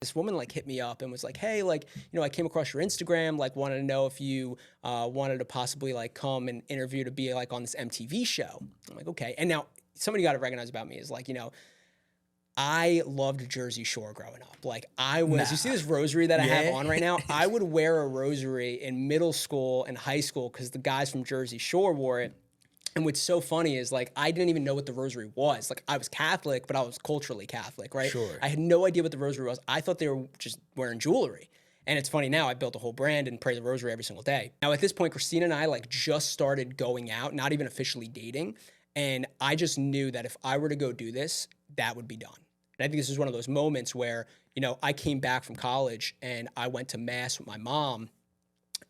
This woman like hit me up and was like, "Hey, like, I came across your Instagram, like wanted to know if you wanted to possibly like come and interview to be like on this MTV show." I'm like, "Okay." And now somebody got to recognize about me is like, I loved Jersey Shore growing up. Like you see Nah. this rosary that I have Yeah. on right now? I would wear a rosary in middle school and high school because the guys from Jersey Shore wore it. And what's so funny is like I didn't even know what the rosary was. Like I was Catholic, but I was culturally Catholic, right? Sure. I had no idea what the rosary was. I thought they were just wearing jewelry. And it's funny now, I built a whole brand and pray the rosary every single day. Now at this point, Christina and I like just started going out, not even officially dating. And I just knew that if I were to go do this, that would be done. And I think this is one of those moments where, I came back from college and I went to mass with my mom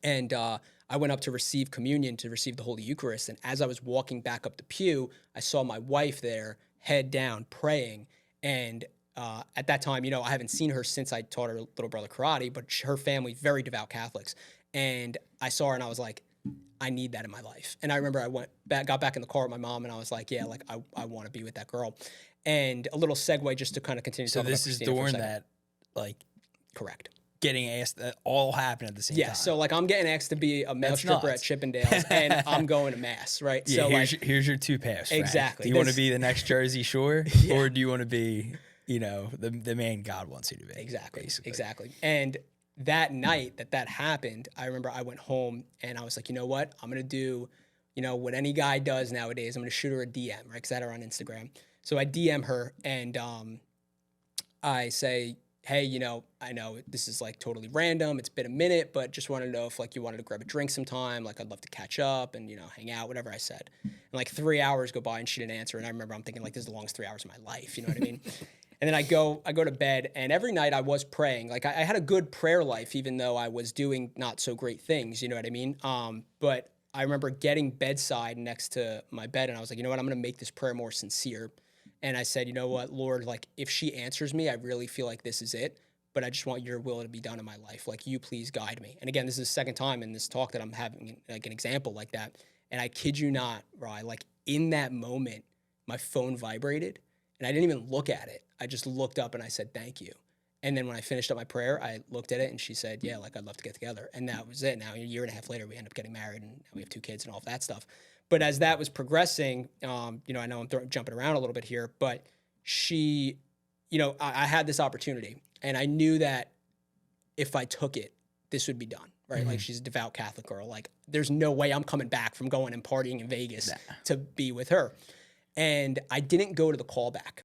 and I went up to receive communion, to receive the Holy Eucharist. And as I was walking back up the pew, I saw my wife there, head down, praying. And at that time, I haven't seen her since I taught her little brother karate, but her family, very devout Catholics. And I saw her and I was like, I need that in my life. And I remember got back in the car with my mom and I was like, yeah, like I want to be with that girl. And a little segue just to kind of continue So talking about this is Christina for a during second. that, like, Correct. getting asked that all happened at the same Yeah, time. so like I'm getting asked to be a male That's stripper at nuts. Chippendales, and I'm going to mass, right? Yeah, So here's your two paths, Frank. exactly. Do you want to be the next Jersey Shore, Yeah. or do you want to be, the man God wants you to be? Exactly, basically. exactly. And that night that happened, I remember I went home and I was like, you know what? I'm gonna do, what any guy does nowadays. I'm gonna shoot her a DM, right? Because I had her on Instagram. So I DM her and I say, hey, I know this is like totally random. It's been a minute, but just want to know if like you wanted to grab a drink sometime. Like I'd love to catch up and, hang out, whatever I said. And like 3 hours go by and she didn't answer. And I remember I'm thinking like, this is the longest 3 hours of my life. You know what I mean? And then I go to bed and every night I was praying. Like I had a good prayer life, even though I was doing not so great things. You know what I mean? But I remember getting bedside next to my bed and I was like, you know what? I'm going to make this prayer more sincere. And I said, you know what, Lord, like if she answers me, I really feel like this is it, but I just want your will to be done in my life. Like you please guide me. And again, this is the second time in this talk that I'm having like an example like that. And I kid you not, Rye, like in that moment, my phone vibrated and I didn't even look at it. I just looked up and I said, thank you. And then when I finished up my prayer, I looked at it and she said, yeah, like I'd love to get together. And that was it. Now, a year and a half later, we end up getting married and we have 2 kids and all of that stuff. But as that was progressing, I know I'm jumping around a little bit here, but she, I had this opportunity and I knew that if I took it, this would be done, right? Like she's a devout Catholic girl. Like there's no way I'm coming back from going and partying in Vegas to be with her. And I didn't go to the callback.